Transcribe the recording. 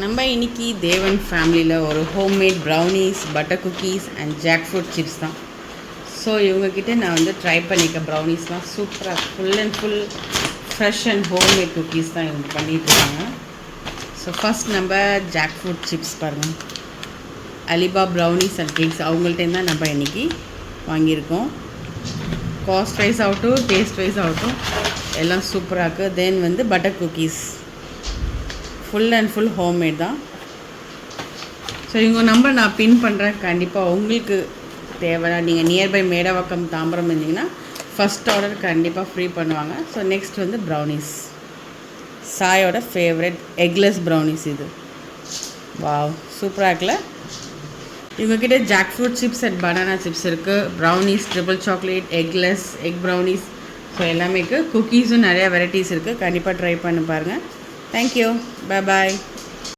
நம்ம இன்றைக்கி தேவன் ஃபேமிலியில் ஒரு homemade brownies butter cookies and jackfruit chips தான். ஸோ இவங்கக்கிட்ட நான் வந்து ட்ரை பண்ணிக்க ப்ரௌனீஸ்லாம் சூப்பராக full and full fresh and homemade cookies தான் இவங்க பண்ணிகிட்ருக்காங்க. ஸோ ஃபஸ்ட் நம்ம ஜாக் ஃப்ரூட் சிப்ஸ் பாருங்கள். அலிபா ப்ரௌனீஸ் அண்ட் கேக்ஸ் அவங்கள்ட்டேருந்து தான் நம்ம இன்றைக்கி வாங்கியிருக்கோம். காஸ்ட் வைஸ் ஆகட்டும், டேஸ்ட் வைஸ் ஆகட்டும் எல்லாம் சூப்பராக இருக்குது. தென் வந்து butter cookies full and full homemade தான். ஸோ இவங்க நம்பர் நான் பின் பண்ணுறேன். கண்டிப்பாக உங்களுக்கு தேவைன்னா நீங்கள் நியர்பை மேடவாக்கம் தாம்பரம் இருந்தீங்கன்னா ஃபஸ்ட் ஆர்டர் கண்டிப்பாக ஃப்ரீ பண்ணுவாங்க. ஸோ நெக்ஸ்ட் வந்து ப்ரௌனீஸ், சாயோட ஃபேவரட் எக்லெஸ் ப்ரௌனீஸ். இது வாவ் சூப்பராக இருக்குல்ல. இவங்கக்கிட்ட jackfruit chips and banana chips இருக்குது. Brownies, triple chocolate, eggless, egg brownies, so எல்லாமே இருக்குது. குக்கீஸும் நிறையா வெரைட்டிஸ் இருக்குது. கண்டிப்பாக ட்ரை பண்ணி பாருங்கள். Thank you, bye bye.